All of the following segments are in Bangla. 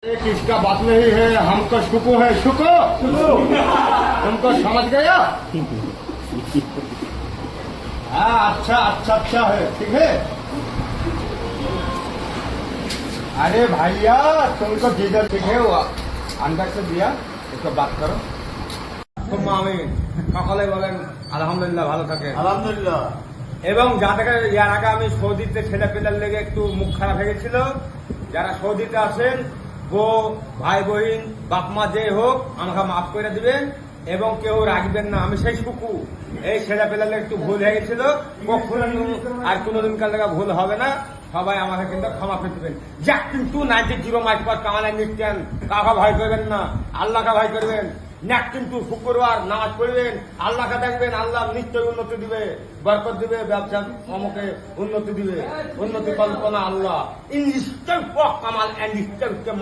किसका बात नहीं है, हमको शुको है, शुको तुमको समझ गया। हाँ अच्छा अच्छा अच्छा है, ठीक है। अरे भैया तुमको जिधर ठीक है वो अंदर से दिया, उसको बात करो। तुम আমি সকলে বলেন আলহামদুলিল্লাহ, ভালো থাকে আলহামদুলিল্লাহ। এবং যাদেরকে ইয়ার আগে আমি সৌদিতে ছেলে পেলের লেগে একটু মুখ খারাপ হয়ে গেছিল, যারা সৌদিতে আছেন বউ ভাই বহিন বাপ মা যে হোক আমাকে মাফ করে দিবেন এবং কেউ রাখবেন না। আমি সেই সুকু এই ছেলে পেলের একটু ভুল হয়ে গেছিল, কখনো আর কোনোদিন কাল লেগে ভুল হবে না। সবাই আমাকে কিন্তু ক্ষমা করে দিবেন। যা কিন্তু 90 মাইক পর কামালাই নিচ্ছেন, কাকা ভয় করবেন না, আল্লাহকে ভয় করবেন। নেক কিন্তু শুক্রবার নামাজ পড়বেন, আল্লাহকে দেখবেন, আল্লাহ নিশ্চয়ই উন্নতি দিবে, বরকত দিবে, ব্যবসা আমাকে উন্নতি দিবে, উন্নতি কল্পনা আল্লাহ। কামাল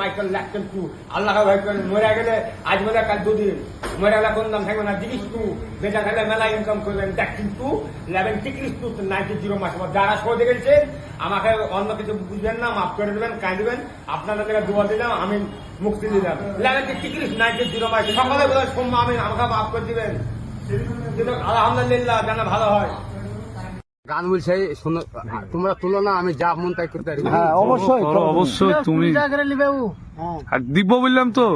মাইকেল লেখছেন তু আল্লাহকে ভয় করেন। মরে গেলে আজ মরে কাল দুদিন, মরে গেলে কোন দাম থাকবে না। জিনিস তু বেচা খেলে মেলা ইনকাম করবেন। দেখ কিন্তু 11 টিকিট তু 90 মাস পর যারা সৌদে গেছেন আমাকে অন্য কিছু বুঝবেন না, মাফ করে দেবেন, কাঁদবেন। আপনাদের থেকে দোয়া দিলাম, আমি মুক্তি দিলাম। 11 টিকিট 90 মাস সকালে বলে সোম্মা আমি আমাকে মাফ করে দিবেন। আলহামদুলিল্লাহ যেন ভালো হয়। গান বলছে শোনো, তোমরা তুলো না, আমি যা মন তাই করতে পারি। হ্যাঁ অবশ্যই অবশ্যই তুমি আর দিব বললাম তো।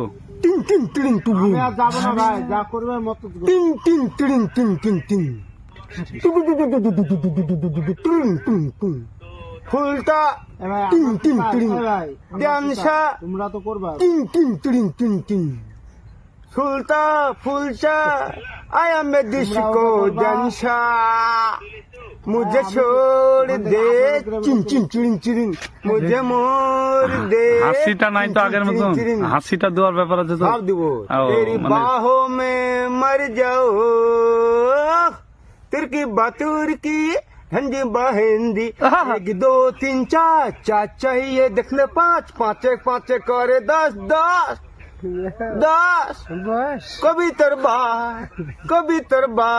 টিং টিং টিং টুবু আমি আর যাবো না ভাই, যা করবে মত টিং টিং টিং টিং টিং টিং টুবু টিং টিং টিং ফুলটা টিং টিং টিং ডান্সা তোমরা তো করবা। টিং টিং টিং টিং টিং ফুলটা ফুলটা आया मैं डिस्को डांसा मुझे छोड़ दे चिन चिन चिन चिन मुझे मोड़ दे। হাসিটা নাই তো আগের মতো, হাসিটা দেওয়ার ব্যাপার আছে তো। সব দিব तेरी बाहों में मर जाओ तेरे की बातुर की हिंदी बहिंदी 1 2 3 4 4 चाहिए देख ले 5 5 1 5 1 करे 10 कभी तरबा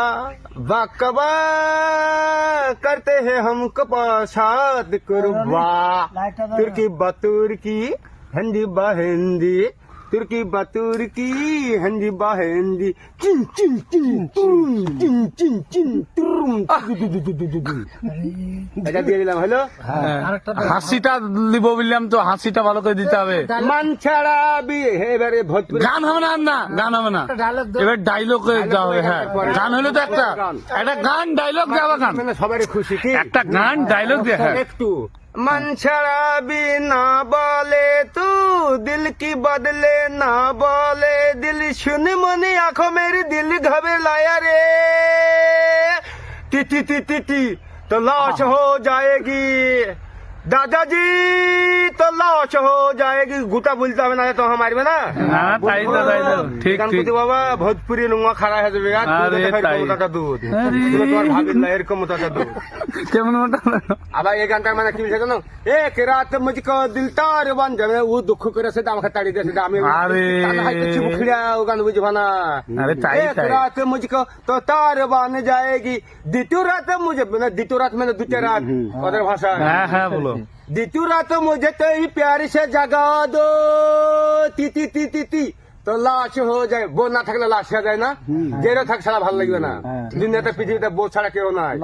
बाकबा करते हैं हम कपासात कुर्बा तुर्की बतूर की हिंदी बहिंदी तुर्की बतूर की हिंदी बहिंदी चिन चिन चिन चिन चिन चिन तुम এটা দিয়ে দিলাম। হ্যালো হাসিটা দিব বললাম তো, হাসিটা ভালো করে দিতে হবে। মান ছাড়া বিয়ে এবারে ভোজপুরি গান হবে না, না গান হবে না, এবার ডায়লগ দেওয়া হবে। হ্যাঁ গান হলে তো একটা গান ডায়লগ দেওয়া, গান মানে সবারই খুশি কি একটা গান ডায়লগ দিয়ে। হ্যাঁ একটু मन शराबी ना बोले तू दिल की बदले ना बोले दिल सुन मनी आंखों मेरी दिल घबराया रे T T T T T तो लाश हो जाएगी दादाजी तो लाश हो जाएगी। गुटा बोलता হবে না তো हमारी में ना তাই তো তাই তো, ঠিক ঠিক। বাবা ভোজপুরি লুঙ্গা খাড়া হয়ে যাবে দুধ তোমার ভাবির না এরকম মোটা দুধ কেমন মোটা। আবার এই গানটার মানে কি বলছে জানো, এক রাত মুঝকো দিল তার বান যাবে, ও দুঃখ করেছে আমাকে তাড়ি দিয়েছে। আমি ও গান বুঝবো না। এক রাত মুঝকো তো তার বান যায়গি দ্বিতীয় রাত মুঝে, দ্বিতীয় রাত মানে দুটো রাত ওদের ভাষা। হ্যাঁ হ্যাঁ বলো। দ্বিতীয় রাত মুঝে তো প্যার সে জাগা দো তি তি তি তি তি তো লাশ হয়ে যায়। বউ না থাকলে লাশ হয়ে যায় না, যেটা থাক সারা ভালো লাগবে না। দুনিয়াতে পৃথিবীতে বউ ছাড়া কেউ নাই।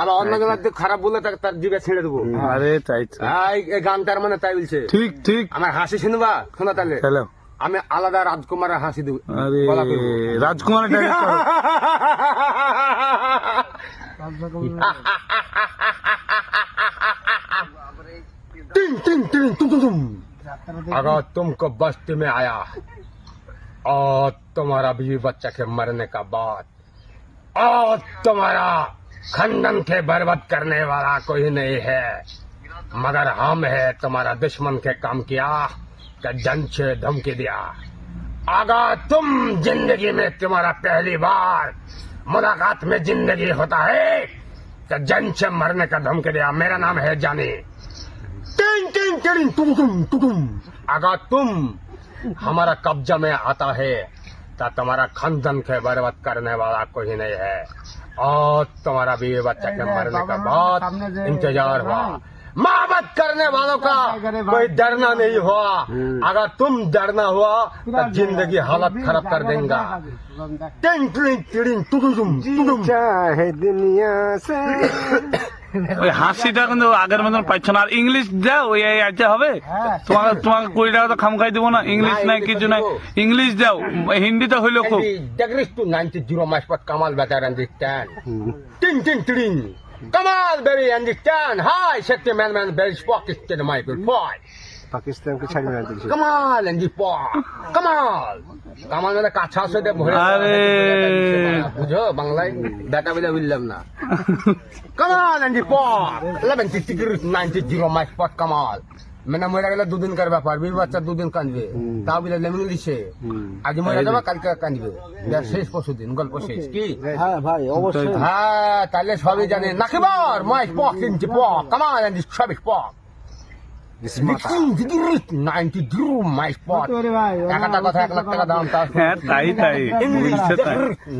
আবার অন্য জনের খারাপ বললে তার জিভে ছেড়ে দেবো। আরে তাই তো, এই গানটার মানে তাই বলছে। ঠিক ঠিক। আমার হাসি শুনবা, শোনা তাহলে হ্যালো। আমি আলাদা রাজকুমারের হাসি দেবো। আরে রাজকুমারের ডাইরেক্টর टिंग टिंग टिंग तुम तुम अगर तुमको बस्ती में आया और तुम्हारा बीवी बच्चा के मरने का बाद और तुम्हारा खानदान के बर्बाद करने वाला कोई नहीं है, मगर हम है तुम्हारा दुश्मन के काम किया कि जन से धमकी दिया। अगर तुम जिंदगी में तुम्हारा पहली बार मुलाकात में जिंदगी होता है तो जन से मरने का धमकी दिया। मेरा नाम है जानी। अगर तुम हमारा कब्जा में आता है तो तुम्हारा खानदान के बर्बाद करने वाला कोई नहीं है, और तुम्हारा बीवी बच्चा के मरने का बाद इंतजार हुआ मोहब्बत करने वालों का कोई डरना नहीं हुआ, अगर तुम डरना हुआ तो जिंदगी हालत खराब कर देगा। टिंग टिंग टिंग टुडुम टुडुम चाहे दुनिया से ওই হাসিটা কিন্তু আগের মতন পাচ্ছ না। আর ইংলিশ দাও, ওই আচ্ছা হবে তোমাকে, তোমাকে 20 টাকা তো খাম খাই দিব না। ইংলিশ নাই কিছু নাই, ইংলিশ দাও, হিন্দিতে হইলো খুব। Degrees to 90 maspat Kamal better understand. Ting ting ting. Kamal very understand. Hi, sexy man very focused to the microphone. পাকিস্তানকে ছাড়িয়ে না দিয়েছে। Kamal and the pop. Kamal. Kamal মানে কাছা সে ভরে। আরে বুঝো বাংলায় ডাটা বলে বললাম না। Kamal and the pop. 11 degrees 90 maspat Kamal. মানে মরে গেলে 2 দিন কার ব্যাপার, বিশ বাচ্চা 2 দিন কাঁদবে, তাও বলে ইংলিশে। আজ মরে যাবে, কালকে কাঁদবে, শেষ পরশু দিন গল্প শেষ। কি হ্যাঁ ভাই অবশ্যই। হ্যাঁ, তাহলে সবই জানে। নাকিবার মাইক পক ইঞ্চি পক কামাল এন্ড সবিস পক 90 ডিগ্রি মাইক পক। একটা কথা 1 লাখ টাকা দাম তার। হ্যাঁ তাই তাই বলছে তাই।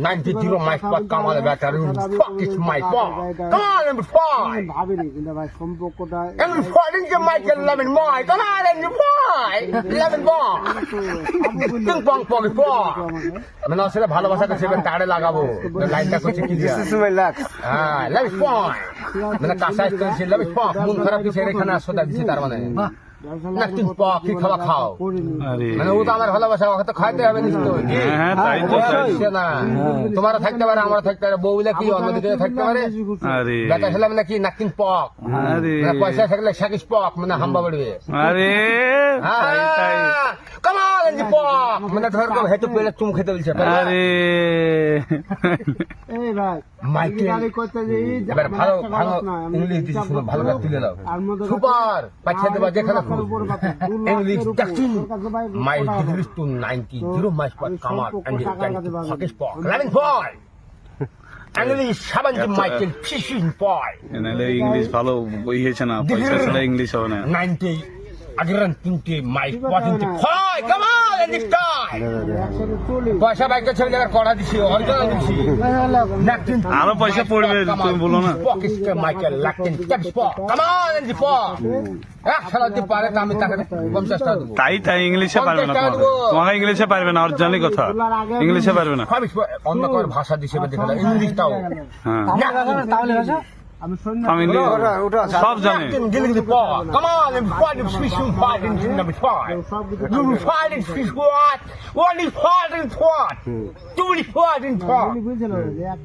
90 ডিগ্রি মাইক পক কামাল বেটার পক ইজ মাইক পক কামাল এন্ড পক ভাবিনি কিন্তু ভাই সম্পর্কটা এন্ড ফরিং যে মাইকেল 11 মাই কামাল এন্ড পক 11 পক তিন পক পক পক। মানে আসলে ভালোবাসাটা সেবেন তাড়ে লাগাবো, লাইনটা করছে কি দিয়া। হ্যাঁ, লাইফ পক মানে কাসাই করছে লাইফ পক। মন খারাপ কিছু এখানে আসো দিছি, তার মানে না তিন পক কি খাওয়া খাও। আরে মানে ও তো আমার ভালোবাসা, ওকে তো খাইতে হবে নিশ্চয়। হ্যাঁ তাই তো তাই। না তোমারও থাকতে পারে, আমারও থাকতে পারে, বউলে কি অন্যদিকে থাকতে পারে। আরে বেটা ছেলে মানে কি নাকিন পক, আরে মানে পয়সা থাকলে শাকিস পক মানে হাম্বা বাড়বে। আরে তাই তাই। কামাল এন্ড পক মানে ধর কো হেতু পেলে চুম খেতে বলছে। আরে এই ভাই মাইকেল গাড়ি করতে যে এবার ভালো ভালো ইংলিশ দিছি, শুনো ভালো করে তুলে দাও। সুপার পাঠিয়ে দেবা যেখানে ইংলিশ টাকিং মাই ডিগ্রিস টু 90 মাইস পর কামাল এন্ড শাকিস পক 11 পয় ইংলিশ 70 মাইকেল ফিশিং পয়। নাহলে ইংলিশ ভালো বই হয়েছে না, পয়সা ছাড়া ইংলিশ হবে না। 90 agaran 20 মাইস 40 পয় কামাল এন্ড স্টাই। পয়সা বাইকে ছেলে জায়গা কড়া দিছি, অরিজিনাল দিছি। আরো পয়সা পড়বে, তুমি বলো না। পকিস্কে মাইকেল লাকিন ক্যাপস পক কামাল এন্ড পক। খেলা দিতে পারে তো আমি তাকে 50 টাকা দেবো। তাই তাই ইংলিশে পারবে না তোমাকে, তোমাকে ইংলিশে পারবে না, অরিজিনালি কথা ইংলিশে পারবে না। অন্য কোন ভাষা দিছে দেখে ইংলিশটাও হ্যাঁ তাহলে ভাষা আমি আমি সব জানি। Kamal and fighting fishing fighting number 5 you fighting fish what only fighting what do we fighting for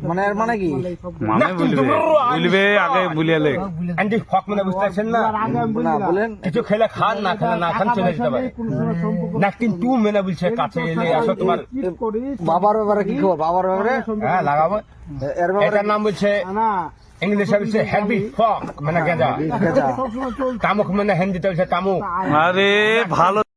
মানে এর মানে কি মানে বলবে আগে বুলিয়ালে। এন্ড ফক মানে বুঝতে পারছেন না? না বলেন কিছু খেলে খান, না খেলে না খান, চলে যেতে পারে। নাকিন 2 মেনে বলছে কাছে এলে আসো তোমার বাবার ব্যাপারে কি খবর? বাবার ব্যাপারে হ্যাঁ লাগাবো। এর ব্যাপারে এটার নাম বলছে না ইংলিশে বলছে হ্যাভি ফক মানে গেজা, গেজা তামুক মানে হিন্দিতে বলছে তামুক। আরে ভালো